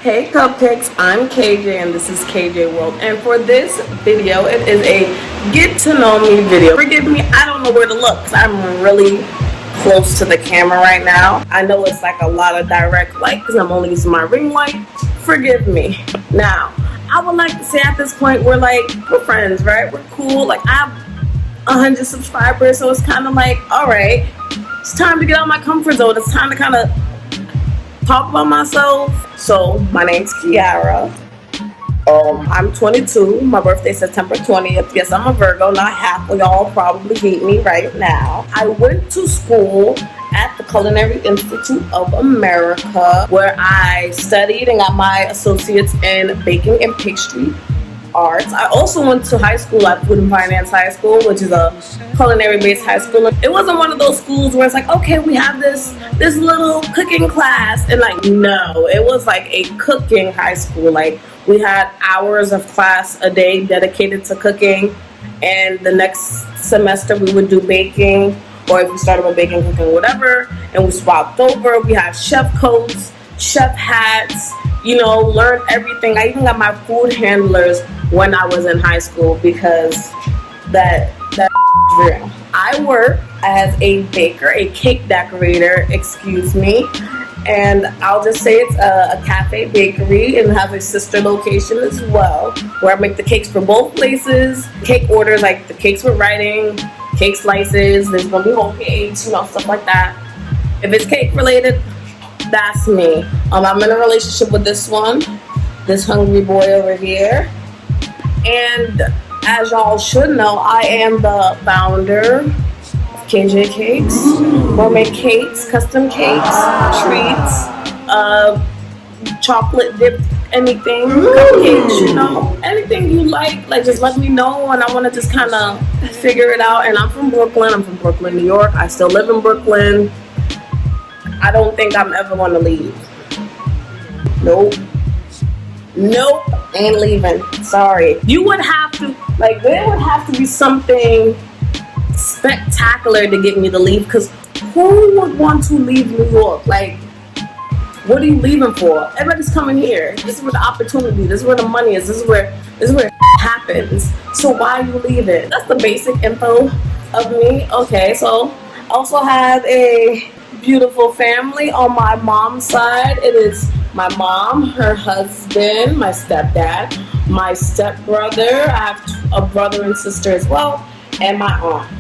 Hey Cupcakes, I'm Kayjay and this is Kayjay World, and for this video it is a get to know me video. Forgive me, I don't know where to look because I'm really close to the camera right now. I know it's like a lot of direct light because I'm only using my ring light. Forgive me. Now, I would like to say at this point we're friends, right? We're cool. Like I have 100 subscribers, so it's kind of like, all right, it's time to get out of my comfort zone. It's time to kind of talk about myself. So my name's Kiara. I'm 22. My birthday's September 20th. Yes, I'm a Virgo. Not half of y'all probably hate me right now. I went to school at the Culinary Institute of America, where I studied and got my associates in baking and pastry arts. I also went to high school at Food and Finance High School, which is a culinary-based high school. It wasn't one of those schools where it's like, okay, we have this little cooking class, and like, no, it was like a cooking high school. Like we had hours of class a day dedicated to cooking, and the next semester we would do baking, or if we started with baking, cooking, whatever, and we swapped over. We had chef coats, chef hats, learned everything. I even got my food handlers when I was in high school because that real. I work as a baker, a cake decorator, excuse me, and I'll just say it's a cafe bakery and has a sister location as well, where I make the cakes for both places. Cake orders, like the cakes with writing, cake slices, there's gonna be whole cakes, stuff like that. If it's cake related, that's me. I'm in a relationship with this hungry boy over here. And as y'all should know, I am the founder of Kayjay Cakes. Gourmet cakes, custom cakes, treats, chocolate dipped anything, cupcakes, anything you like just let me know, and I want to just kind of figure it out. And I'm from Brooklyn, New York. I still live in Brooklyn. I don't think I'm ever going to leave. Nope, ain't leaving. Sorry. You would have to, there would have to be something spectacular to get me to leave, because who would want to leave New York? What are you leaving for? Everybody's coming here. This is where the opportunity, this is where the money is, this is where it happens. So why are you leaving? That's the basic info of me. Okay, so I also have a beautiful family on my mom's side. It is my mom, her husband, my stepdad, my stepbrother. I have a brother and sister as well, and my aunt.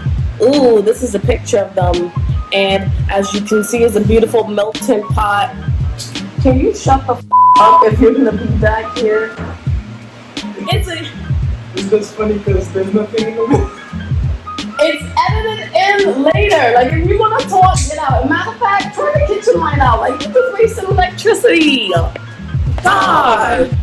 Ooh, this is a picture of them, and as you can see, it's a beautiful melting pot. Can you shut the up if you're gonna be back here? It's just funny because there's nothing in the room. It's edited in later. If you want to talk, get out. Matter of fact, turn the kitchen light out. You just wasting electricity. God.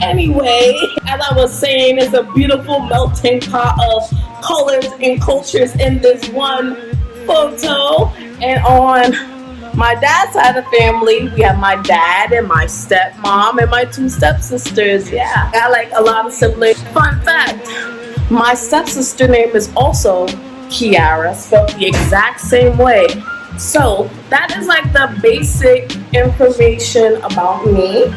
Anyway, as I was saying, it's a beautiful melting pot of colors and cultures in this one photo. And on my dad's side of the family, we have my dad and my stepmom and my two stepsisters. Yeah, I got a lot of siblings. Fun fact. My stepsister name is also Kiara, spelled the exact same way. So that is the basic information about me.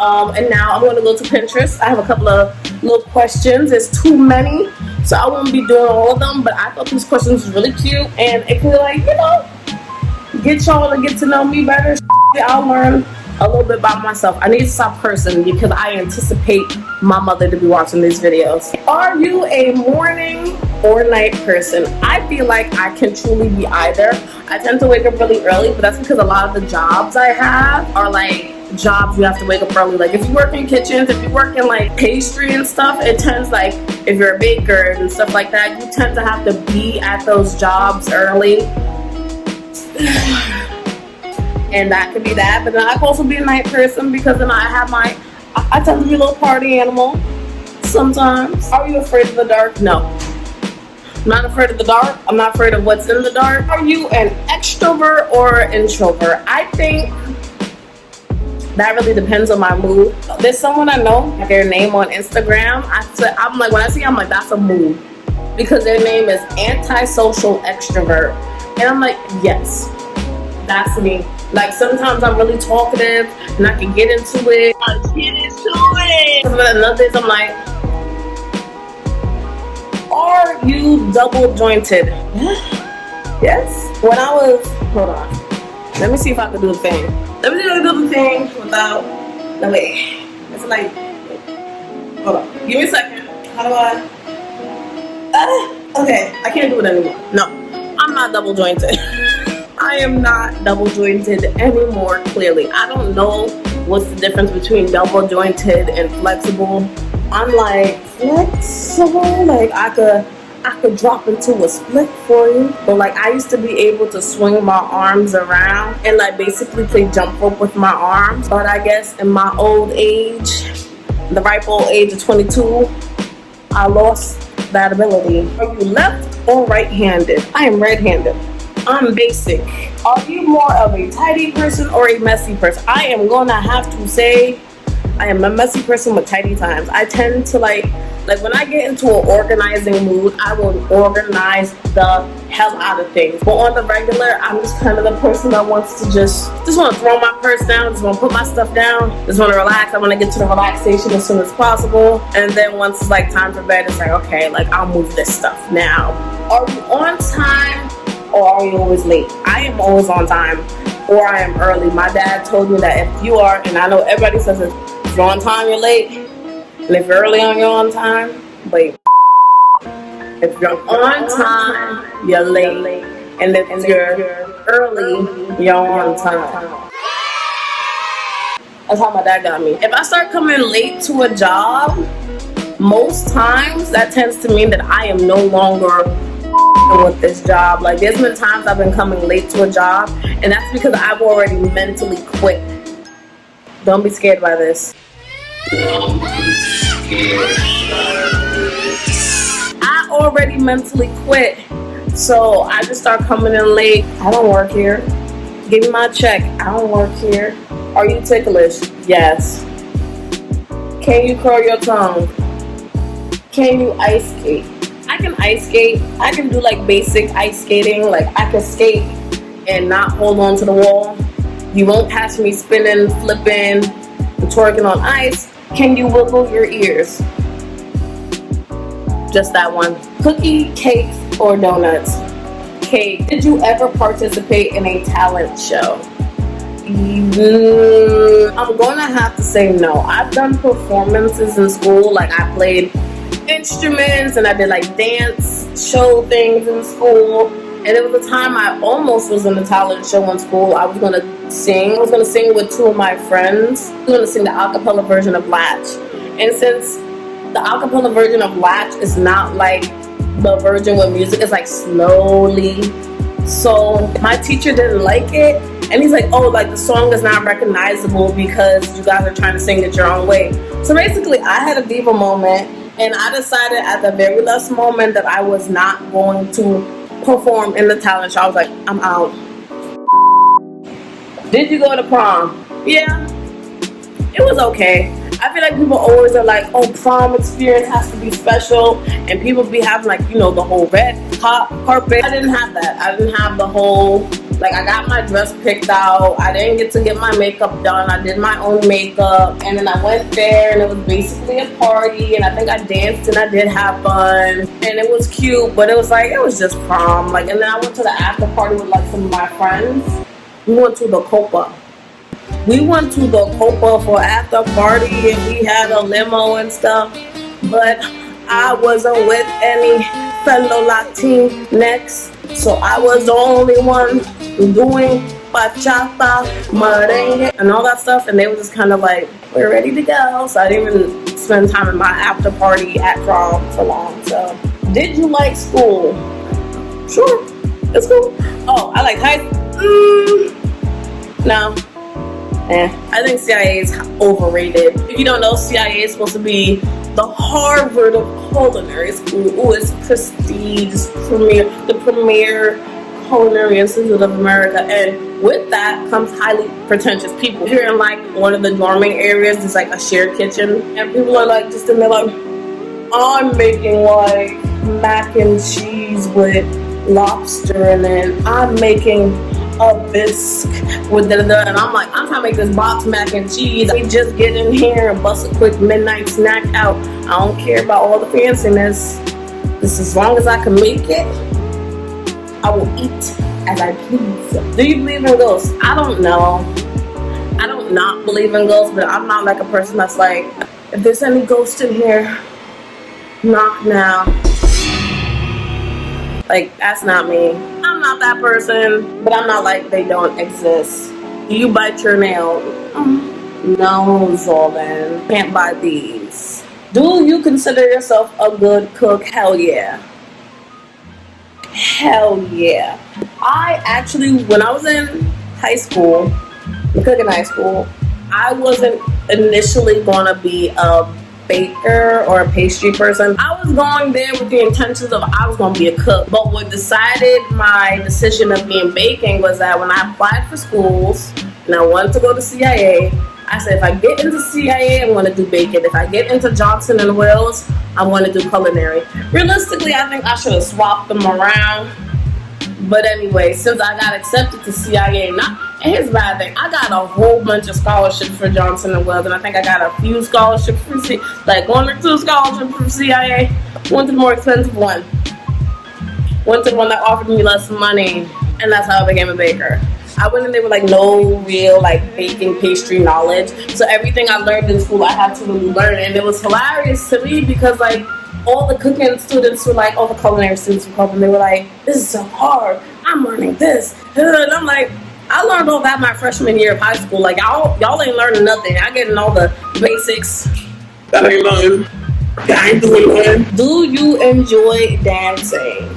And now I'm going to go to Pinterest. I have a couple of little questions. There's too many, so I won't be doing all of them. But I thought these questions were really cute, and it could get y'all to get to know me better. I'll learn a little bit about myself. I need to stop cursing because I anticipate my mother to be watching these videos. Are you a morning or night person? I feel like I can truly be either. I tend to wake up really early, but that's because a lot of the jobs I have are jobs you have to wake up early. If you work in kitchens, if you work in pastry and stuff, it tends if you're a baker and stuff like that, you tend to have to be at those jobs early. And that could be that, but then I can also be a night person because then I tend to be a little party animal sometimes. Are you afraid of the dark? No. I'm not afraid of the dark. I'm not afraid of what's in the dark. Are you an extrovert or an introvert? I think that really depends on my mood. There's someone I know, their name on Instagram, when I see it, I'm like, that's a mood. Because their name is antisocial extrovert. And I'm like, yes, that's me. Like sometimes I'm really talkative and I can get into it. Let's get into it. But another days I'm like, are you double jointed? Yes. When I was, hold on. Let me see if I can do the thing. Let me see if I can do the thing without, no wait. It's like, hold on. Give me a second. How do I? Okay, I can't do it anymore. No, I'm not double jointed. I am not double jointed anymore, clearly. I don't know what's the difference between double jointed and flexible. I'm like flexible, like I could drop into a split for you. But like I used to be able to swing my arms around and like basically play jump rope with my arms. But I guess in my old age, the ripe old age of 22, I lost that ability. Are you left or right-handed? I am right-handed. I'm basic. Are you more of a tidy person or a messy person? I am gonna have to say I am a messy person with tidy times. I tend to like when I get into an organizing mood, I will organize the hell out of things. But on the regular, I'm just kind of the person that wants to just want to throw my purse down, just want to put my stuff down, just want to relax. I want to get to the relaxation as soon as possible. And then once it's like time for bed, it's like, okay, like I'll move this stuff now. Are you on time or are you always late? I am always on time or I am early. My dad told me that if you are, and I know everybody says it, if you're on time, you're late. And if you're early you're on time, but if you're on time, you're late. And if you're early, you're on time. That's how my dad got me. If I start coming late to a job, most times that tends to mean that I am no longer with this job. Like there's been times I've been coming late to a job, and that's because I've already mentally quit. Don't be scared by this. I already mentally quit, so I just start coming in late. I don't work here. Give me my check. I don't work here. Are you ticklish? Yes. Can you curl your tongue? Can you ice skate? I can ice skate. I can do like basic ice skating. Like I can skate and not hold on to the wall. You won't catch me spinning, flipping, and twerking on ice. Can you wiggle your ears? Just that one. Cookie, cakes, or donuts? Cake. Did you ever participate in a talent show? I'm gonna have to say no. I've done performances in school. Like I played instruments and I did like dance show things in school. And there was a time I almost was in a talent show in school. I was gonna sing. I was gonna sing with two of my friends. I was gonna sing the acapella version of Latch. And since the acapella version of Latch is not like the version with music, it's like slowly. So my teacher didn't like it. And he's like, oh, like the song is not recognizable because you guys are trying to sing it your own way. So basically I had a diva moment and I decided at the very last moment that I was not going to perform in the talent show. I was like, I'm out. Did you go to prom? Yeah, it was okay. I feel like people always are like, oh, prom experience has to be special, and people be having like, you know, the whole red carpet. I didn't have that. I didn't have the whole, like I got my dress picked out. I didn't get to get my makeup done. I did my own makeup, and then I went there and it was basically a party, and I think I danced and I did have fun, and it was cute, but it was like, it was just prom. Like, and then I went to the after party with like some of my friends. We went to the Copa. We went to the Copa for after party and we had a limo and stuff, but I wasn't with any fellow Latinx, so I was the only one doing bachata, merengue, and all that stuff, and they were just kind of like, we're ready to go. So I didn't even spend time in my after party at prom for long. So, did you like school? Sure, it's cool. Oh, I like high school. No. I think CIA is overrated. If you don't know, CIA is supposed to be the Harvard of culinary school. Ooh, it's prestige, the premier culinary institute of America. And with that comes highly pretentious people. If you're in like one of the dorming areas, there's like a shared kitchen. And people are like just in there like, I'm making like mac and cheese with lobster, and then I'm making a bisque with and I'm like, I'm trying to make this box mac and cheese. We just get in here and bust a quick midnight snack out. I don't care about all the fanciness. Just as long as I can make it, I will eat as I please. Do you believe in ghosts? I don't know. I don't not believe in ghosts, but I'm not like a person that's like, if there's any ghost in here, knock now. Like, that's not me. I'm not that person, but I'm not like they don't exist. Do you bite your nail? No, Zoldan. Can't buy these. Do you consider yourself a good cook? Hell yeah. Hell yeah. I actually, when I was in high school, cooking high school, I wasn't initially gonna be a baker or a pastry person. I was going there with the intentions of I was going to be a cook. But what decided my decision of being baking was that when I applied for schools and I wanted to go to CIA, I said if I get into CIA, I'm going to do baking. If I get into Johnson and Wales, I'm going to do culinary. Realistically, I think I should have swapped them around. But anyway, since I got accepted to CIA, and here's the bad thing, I got a whole bunch of scholarships for Johnson and Wales, and I think I got a few scholarships for like 1 or 2 scholarships for CIA. Went to the more expensive one. Went to the one that offered me less money, and that's how I became a baker. I went in there with like no real like baking pastry knowledge, so everything I learned in school I had to learn, and it was hilarious to me because like all the cooking students were like, all the culinary students were cooking, they were like, this is so hard, I'm learning this, and I'm like, I learned all that my freshman year of high school. Like y'all ain't learning nothing. I getting all the basics. That ain't nothing. I ain't doing nothing. Do you enjoy dancing?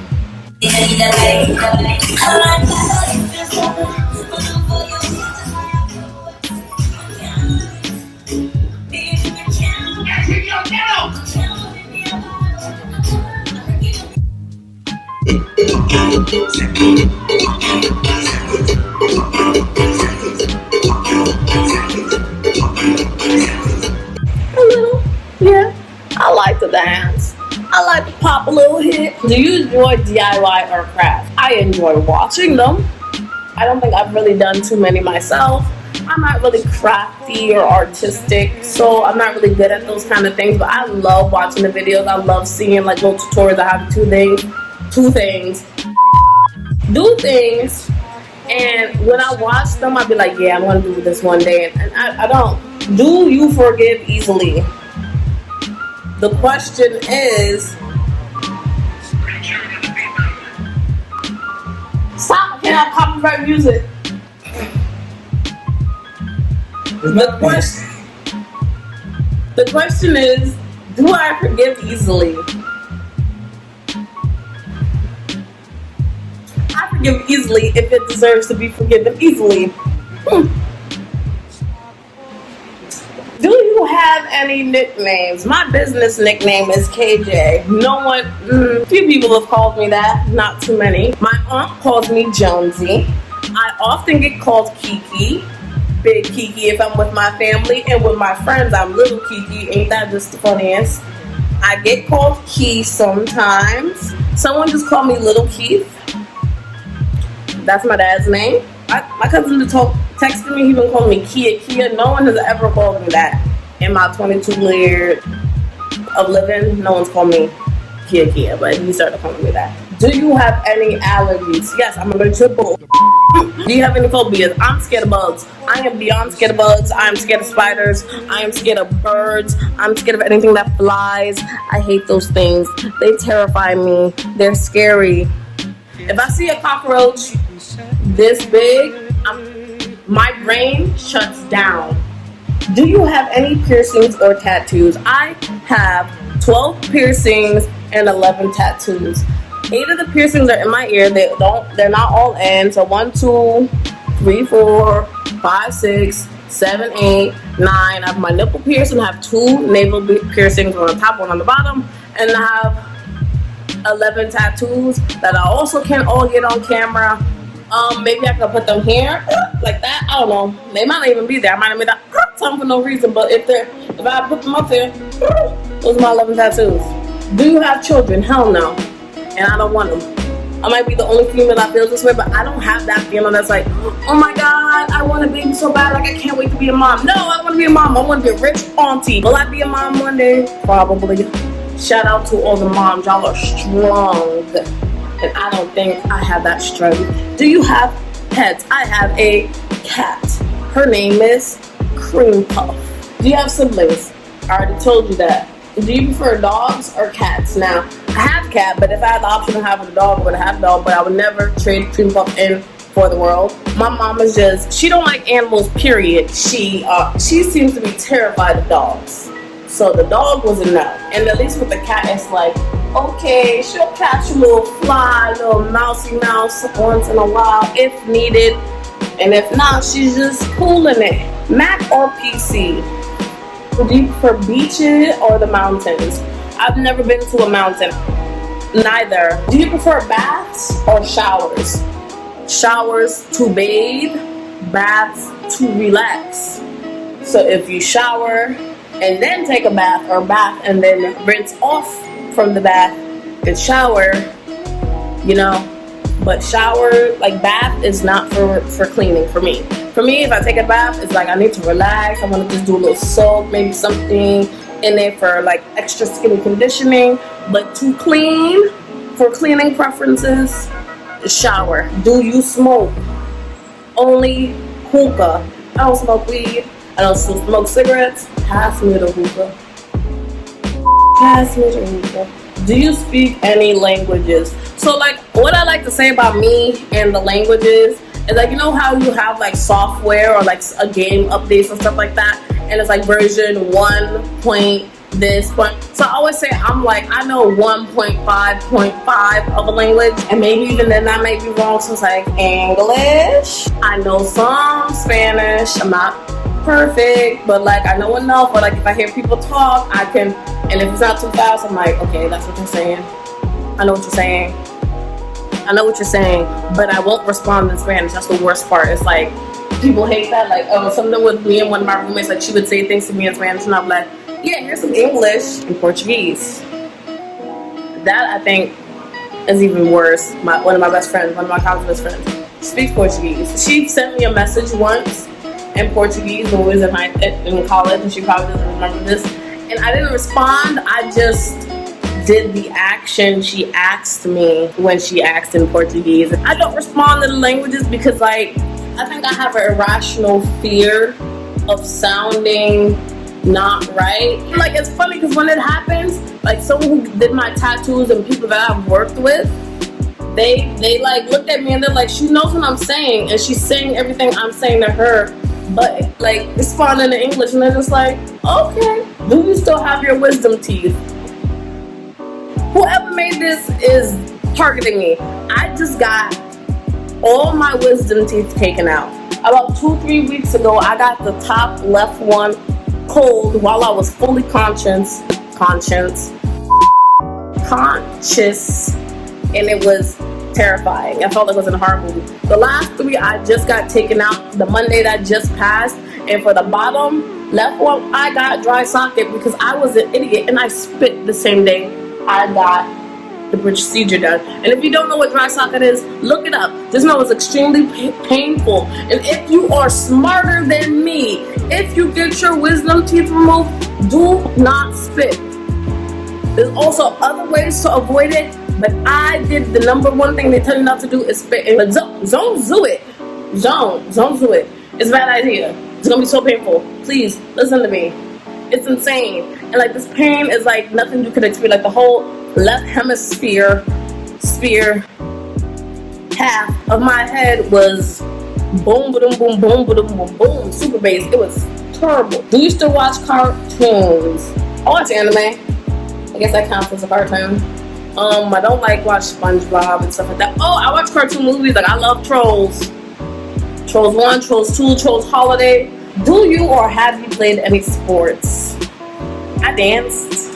A little, yeah. I like to dance. I like to pop a little hit. Do you enjoy DIY or craft? I enjoy watching them. I don't think I've really done too many myself. I'm not really crafty or artistic, so I'm not really good at those kind of things, but I love watching the videos. I love seeing like little tutorials. I have two things, do things, and when I watch them, I'll be like, yeah, I'm gonna do this one day, and I don't. Do you forgive easily? The question is, stop, I can't have copyright music. The question is, do I forgive easily? I forgive easily if it deserves to be forgiven easily. Do you have any nicknames? My business nickname is Kayjay. No one, few people have called me that, not too many. My aunt calls me Jonesy. I often get called Kiki. Big Kiki if I'm with my family, and with my friends I'm Little Kiki. Ain't that just the funniest? I get called Key sometimes. Someone just called me Little Keith. That's my dad's name. My cousin texted me, he been calling me Kia. No one has ever called me that. In my 22 years of living, no one's called me Kia, but he started calling me that. Do you have any allergies? Yes, I'm allergic to bull. Do you have any phobias? I'm scared of bugs. I am beyond scared of bugs. I'm scared of spiders. I am scared of birds. I'm scared of anything that flies. I hate those things. They terrify me. They're scary. If I see a cockroach this big, my brain shuts down. Do you have any piercings or tattoos? I have 12 piercings and 11 tattoos. 8 of the piercings are in my ear. They're not all in. So 1, 2, 3, 4, 5, 6, 7, 8, 9. I have my nipple piercing. I have 2 navel piercings, one on top, one on the bottom, and I have 11 tattoos that I also can't all get on camera. Maybe I could put them here, like that. I don't know. They might not even be there. I might have made that sound for no reason. But if I put them up there, those are my 11 tattoos. Do you have children? Hell no. And I don't want them. I might be the only female that feels this way, but I don't have that feeling that's like, oh my god, I want a baby so bad, like I can't wait to be a mom. No, I don't want to be a mom. I want to be a rich auntie. Will I be a mom one day? Probably. Shout out to all the moms. Y'all are strong. And I don't think I have that strength. Do you have pets? I have a cat. Her name is Cream Puff. Do you have siblings? I already told you that. Do you prefer dogs or cats? Now, I have a cat, but if I had the option of having a dog, I would have a dog, but I would never trade Cream Puff in for the world. My mom is just, she don't like animals, period. She seems to be terrified of dogs. So the dog was a no. And at least with the cat, it's like, okay, she'll catch a little fly, little mousy mouse once in a while if needed. And if not, she's just cooling it. Mac or PC? Do you prefer beaches or the mountains? I've never been to a mountain. Neither. Do you prefer baths or showers? Showers to bathe, baths to relax. So if you shower and then take a bath, or bath and then rinse off from the bath and shower, you know. But shower, like bath, is not for cleaning for me. For me, if I take a bath, it's like I need to relax. I want to just do a little soak, maybe something in there for like extra skin conditioning. But to clean, for cleaning preferences, shower. Do you smoke? Only hookah. I don't smoke weed. I don't smoke cigarettes. Pass me the hookah. Pass me the hookah. Do you speak any languages? So like what I like to say about me and the languages is like, you know how you have like software or like a game updates and stuff like that, and it's like version 1 point this point. So I always say I'm like, I know 1.5.5 of a language, and maybe even then that might be wrong. So it's like English. I know some Spanish. I'm not perfect, but like I know enough. Or like if I hear people talk, I can. And if it's not too fast, I'm like, okay, that's what you're saying. I know what you're saying. I know what you're saying, but I won't respond in Spanish. That's the worst part. It's like, people hate that. Like, something with me and one of my roommates, like, she would say things to me in Spanish, and I'm like, yeah, here's some English and Portuguese. That, I think, is even worse. One of my best friends, one of my college best friends, speaks Portuguese. She sent me a message once in Portuguese when we was in college, and she probably doesn't remember this. And I didn't respond. I just did the action she asked me when she asked in Portuguese. I don't respond to the languages because like I think I have an irrational fear of sounding not right. Like it's funny because when it happens, like someone who did my tattoos and people that I've worked with, they like looked at me and they're like, she knows what I'm saying and she's saying everything I'm saying to her, but like responding in English, and they're just like, okay, do you still have your wisdom teeth? Whoever made this is targeting me. I just got all my wisdom teeth taken out. About 2-3 weeks ago, I got the top left one pulled while I was fully conscious, and it was terrifying. I felt like it was in a horror movie. The last 3 I just got taken out the Monday that just passed, and for the bottom left one, I got dry socket because I was an idiot and I spit the same day I got the procedure done. And if you don't know what dry socket is, look it up. Just know it's extremely painful. And if you are smarter than me, if you get your wisdom teeth removed, do not spit. There's also other ways to avoid it, but I did the number one thing they tell you not to do is spit. But don't do it. Don't do it. It's a bad idea. It's gonna be so painful. Please listen to me. It's insane. And like this pain is like nothing you could experience. Like the whole left hemisphere half of my head was boom, boom, boom, boom, boom, boom, boom, super bass. It was terrible. Do you still watch cartoons? I watch anime. I guess that counts as a cartoon. I don't like watch SpongeBob and stuff like that. Oh, I watch cartoon movies. Like I love Trolls. Trolls 1, Trolls 2, Trolls Holiday. Do you or have you played any sports? I danced.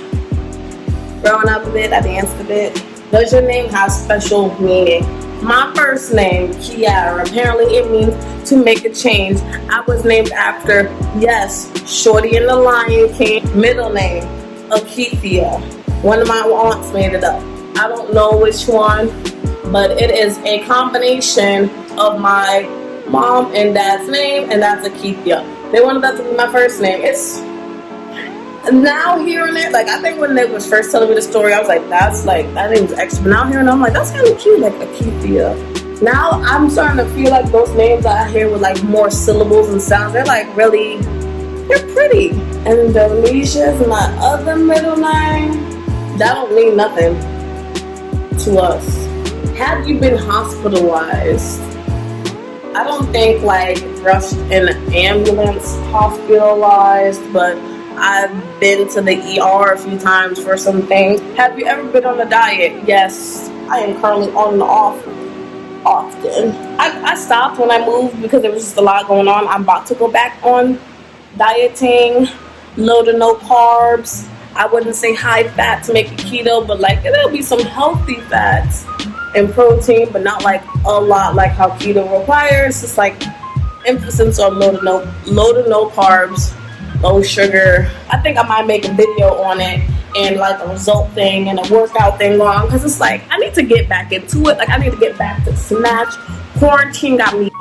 Growing up a bit, I danced a bit. Does your name have special meaning? My first name, Kiara, apparently it means to make a change. I was named after, yes, Shorty and the Lion King. Middle name, Akithia. One of my aunts made it up. I don't know which one, but it is a combination of my mom and dad's name, and that's Akithia. They wanted that to be my first name. It's now hearing it, like, I think when they was first telling me the story, I was like, that's like, that name's extra. But now hearing it, I'm like, that's kind of cute, like Akithia. Now I'm starting to feel like those names I hear with like more syllables and sounds, they're like really, they're pretty. Indonesia is my other middle name. That don't mean nothing to us. Have you been hospitalized? I don't think like rushed in an ambulance, hospitalized, but I've been to the ER a few times for some things. Have you ever been on a diet? Yes, I am currently on and off often. I stopped when I moved because there was just a lot going on. I'm about to go back on dieting, low to no carbs. I wouldn't say high fat to make it keto, but like there'll be some healthy fats and protein, but not like a lot like how keto requires. It's like emphasis on low to no carbs, low sugar. I think I might make a video on it and like a result thing and a workout thing going on, because it's like I need to get back into it. Like I need to get back to snatch. Quarantine got me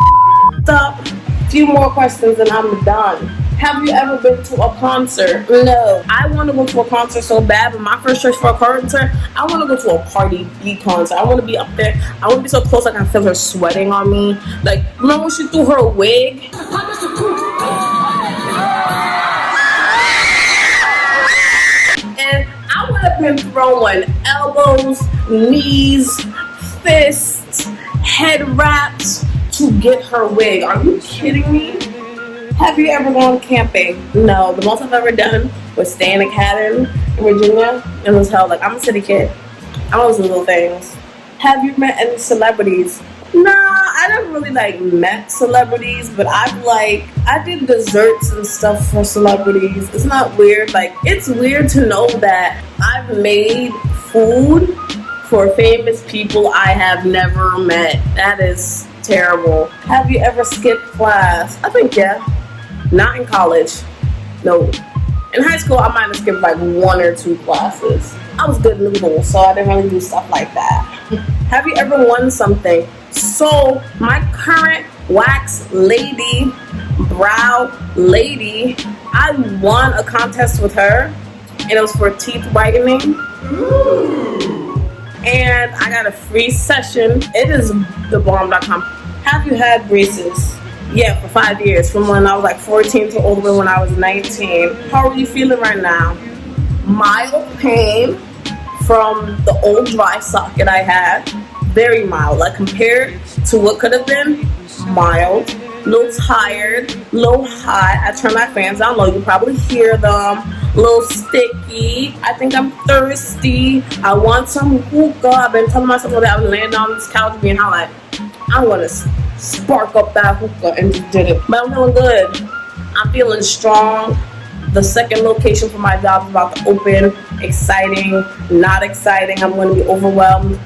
up. A few more questions and I'm done. Have you ever been to a concert? No. I want to go to a concert so bad, but my first choice for a concert, I want to go to a Cardi B concert. I want to be up there. I want to be so close I can feel her sweating on me. Like, remember when she threw her wig? And I would have been throwing elbows, knees, fists, head wraps to get her wig. Are you kidding me? Have you ever gone camping? No. The most I've ever done was stay in a cabin in Virginia. It was hell. Like, I'm a city kid. I love little things. Have you met any celebrities? Nah, I never really like met celebrities, but I did desserts and stuff for celebrities. It's not weird. Like, it's weird to know that I've made food for famous people I have never met. That is terrible. Have you ever skipped class? I think yeah. Not in college. No. In high school, I might have skipped like 1 or 2 classes. I was good noodle, so I didn't really do stuff like that. Have you ever won something? So, my current wax lady, brow lady, I won a contest with her, and it was for teeth whitening. And I got a free session. It is thebomb.com. Have you had braces? Yeah, for 5 years, from when I was like 14 to all the way when I was 19. How are you feeling right now? Mild pain from the old dry socket I had. Very mild, like compared to what could have been, mild. A little tired, a little hot. I turn my fans down low, you can probably hear them. A little sticky. I think I'm thirsty. I want some hookah. I've been telling myself that I was laying down on this couch being how like, I want to spark up that hookah, and just did it. But I'm feeling good. I'm feeling strong. The second location for my job is about to open. Exciting, not exciting. I'm going to be overwhelmed.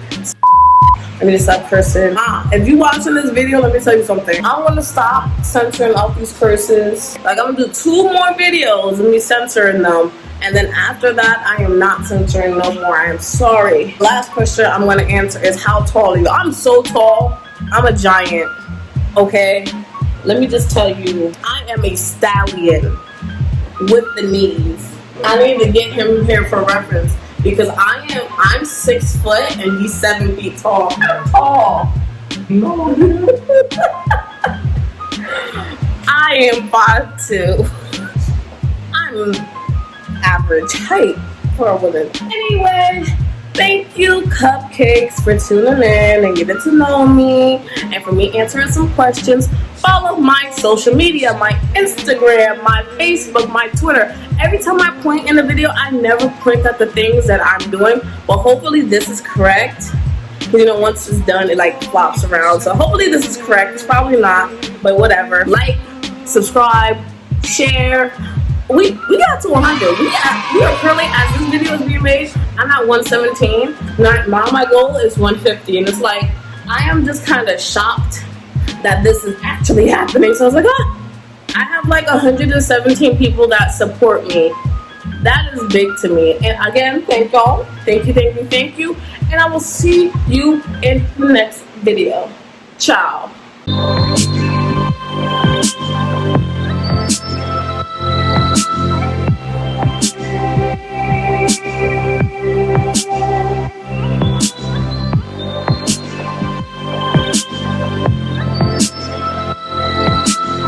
Let me just stop cursing. If you watching this video, let me tell you something. I'm going to stop censoring out these curses. Like, I'm going to do 2 more videos and me censoring them. And then after that, I am not censoring no more. I am sorry. Last question I'm going to answer is, how tall are you? I'm so tall. I'm a giant. Okay? Let me just tell you, I am a stallion with the knees. I need to get him here for reference because I'm 6 foot and he's 7 feet tall. I'm tall. I am 5'2". I'm average height for a woman. Anyway, thank you, Cupcakes, for tuning in and getting to know me and for me answering some questions. Follow my social media, my Instagram, my Facebook, my Twitter. Every time I point in a video, I never point at the things that I'm doing, but hopefully this is correct. You know, once it's done, it like flops around. So hopefully this is correct. It's probably not, but whatever. Like, subscribe, share. We got to 100. We are currently, as this video is being made, I'm at 117. My goal is 150, and it's like I am just kind of shocked that this is actually happening. So I was like, I have like 117 people that support me. That is big to me. And again, thank y'all. Thank you. and I will see you in the next video. Ciao.